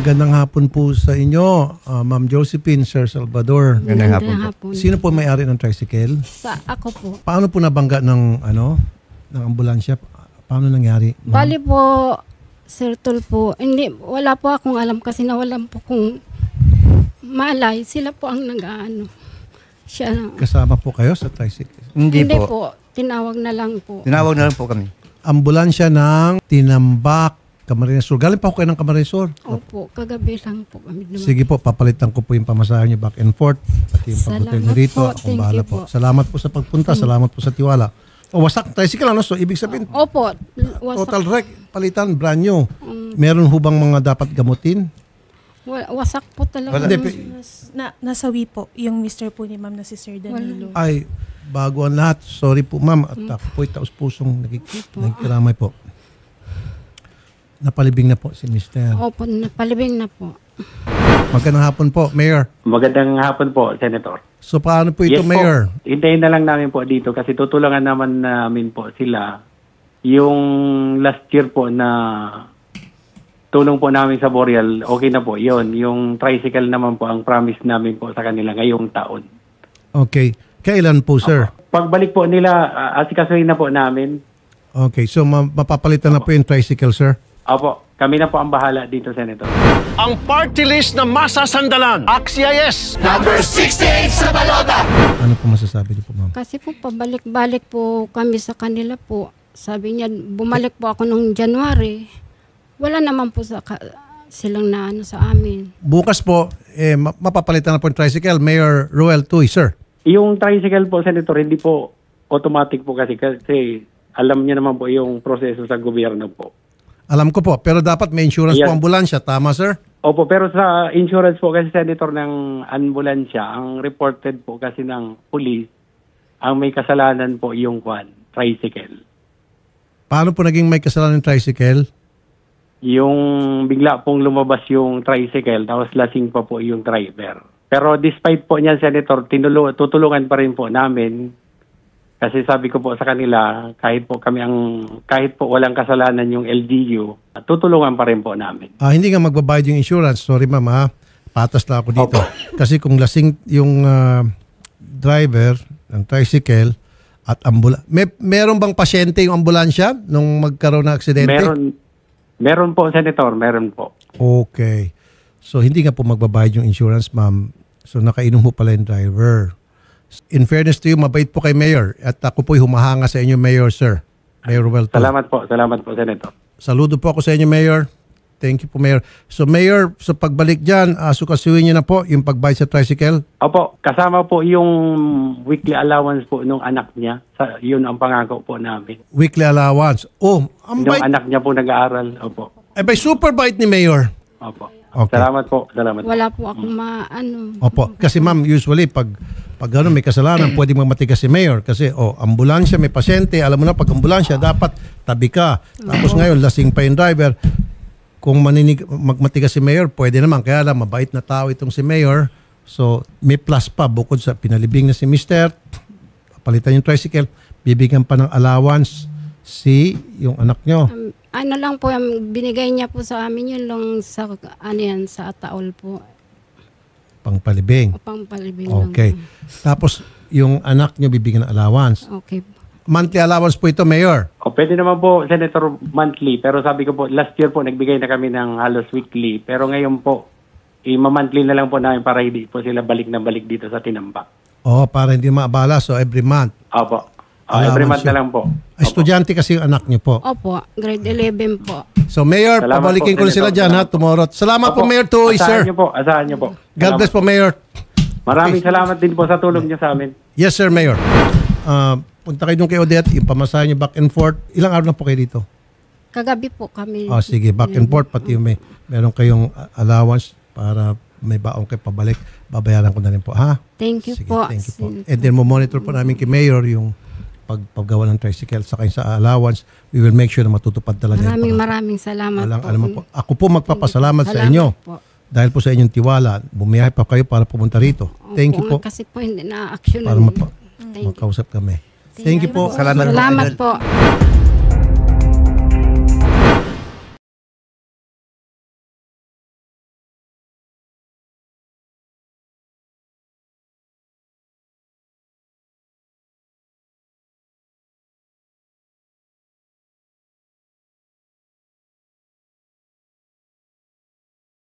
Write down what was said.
Magandang hapon po sa inyo, Ma'am Josephine, Sir Salvador. Magandang hapon. Sino po may-ari ng tricycle? Ako po. Paano po nabangga ng ambulansya? Paano nangyari? Bali po, Sir Tulfo, wala po akong alam kasi nawalan po kung malay. Sila po ang nag-aano. Kasama po kayo sa tricycle? Hindi po. Tinawag na lang po. Tinawag na lang po kami. Ambulansya ng Tinambak, Camarines Sur. Galing pa ako kayo ng Camarines Sur? Opo, kagabi lang po kami. Sige po, papalitan ko po yung pamasahe niyo back and forth. Pati yung pag-hotel niyo rito. Akong bahala po. Salamat po sa pagpunta. Salamat po sa tiwala. Wasak tricycle, ano? So, ibig sabihin, opo, wasak. total wreck, palitan, brand new. Meron hubang mga dapat gamutin? Wasak po talaga. Nasawi po yung Mr. po ni ma'am na si Sir Danilo. Ay, bago ang lahat. Sorry po, ma'am. At ako po'y taos-pusong nagkiramay po. Napalibing na po si Mr. Opo, napalibing na po. Magandang hapon po, Mayor. Magandang hapon po, Senator. So, paano po ito, Yes, Mayor? Po. Hintayin na lang namin po dito kasi tutulungan namin po sila. Yung last year po na tulong po namin sa Boreal, okay na po yon. Yung tricycle naman po ang promise namin po sa kanila ngayong taon. Okay. Kailan po, sir? Pagbalik po nila, asikasuhin na po namin. Okay. So, mapapalitan na po yung tricycle, sir? Opo, kami na po ang bahala dito, Senator. Ang party list na masasandalan. AXIS Number 68 sa balota. Ano po masasabi niyo po, ma'am? Kasi po pabalik-balik po kami sa kanila po. Sabi niya, bumalik po ako nung January. Wala naman po silang naano sa amin. Bukas po, mapapalitan na po yung tricycle. Mayor Ruel Tuy, sir. Yung tricycle po, Senator, hindi po automatic po kasi alam niyo naman po yung proseso sa gobyerno po. Alam ko po, pero dapat may insurance po ambulansya. Tama, sir? Opo, pero sa insurance po kasi, Senator, ng ambulansya, ang reported po kasi ng police, ang may kasalanan po yung tricycle. Paano po naging may kasalanan ng tricycle? Yung bigla pong lumabas yung tricycle, tapos lasing pa po yung driver. Pero despite po niyan, Senator, tutulungan pa rin po namin. Kasi sabi ko po sa kanila, kahit po walang kasalanan yung LGU, tutulungan pa rin po namin. Hindi nga magbabayad yung insurance. Sorry, ma'am, ha? Patas na ako dito. Kasi kung lasing yung driver ng tricycle at meron bang pasyente yung ambulansya nung magkaroon ng aksidente? Meron po, Senator. Meron po. Okay. So, hindi nga po magbabayad yung insurance, ma'am. So, nakainom mo pala yung driver. In fairness to you, mabait po kay Mayor. At ako po'y humahanga sa inyo, Mayor, sir. Mayor Ruel. Salamat po, Senator. Saludo po ako sa inyo, Mayor. Thank you po, Mayor. So, Mayor, sa pagbalik dyan, sukasuhin niyo na po yung pagbayad sa tricycle? Opo, kasama po yung weekly allowance po nung anak niya. Yun ang pangako po namin. Weekly allowance. Oh, ang yung bait. anak niya po nag-aaral. Opo. By super bait ni Mayor. Opo. Okay. Salamat po. Wala po akong Opo. Kasi ma'am, usually pag may kasalanan, pwede magmatigas si Mayor. Kasi, ambulansya, may pasyente. Alam mo na, pag ambulansya, dapat tabi ka. Tapos ngayon, lasing pa yung driver. Kung magmatigas si Mayor, pwede naman. Kaya lang, mabait na tao itong si Mayor. So, may plus pa. Bukod sa pinalibing na si Mr., palitan yung tricycle, bibigyan pa ng allowance yung anak nyo. Ano lang po, binigay niya po sa amin yun lang sa, sa Ataol po. Pangpalibing. Pangpalibing okay. Lang. Tapos, yung anak nyo bibigyan ng allowance. Okay. Monthly allowance po ito, Mayor? Pwede naman po, Senator, monthly. Pero sabi ko po, last year po, nagbigay na kami ng halos weekly. Pero ngayon po, i-monthly na lang po namin para hindi po sila balik na balik dito sa Tinambak. Para hindi maabala. So, every month. Opo. Every month na lang po. Estudyante kasi yung anak niyo po. Opo, grade 11 po. So, Mayor, salamat pabalikin po, ko sila dyan, ha, tomorrow. Salamat po, Mayor Tuy, sir. Asahan niyo po. God bless po, Mayor. Maraming salamat din po sa tulong niyo sa amin. Yes, sir, Mayor. Punta kayo doon kay Odette, yung pamasahe niyo back and forth. Ilang araw na po kayo dito? Kagabi po kami. Sige, back and forth, pati meron kayong allowance para may baong kayo pabalik. Babayaran ko na rin po, ha? Thank you sige, po. Thank you po. And then, monitor po namin kay Mayor yung paggawa ng tricycle sa allowance. We will make sure na matutupad talaga. Maraming salamat po. Ako po magpapasalamat sa inyo. Po. Dahil po sa inyong tiwala, bumiyahe pa kayo para pumunta rito. Thank you po. Kasi po hindi na-action. Para makausap kami. Thank you po. Salamat po.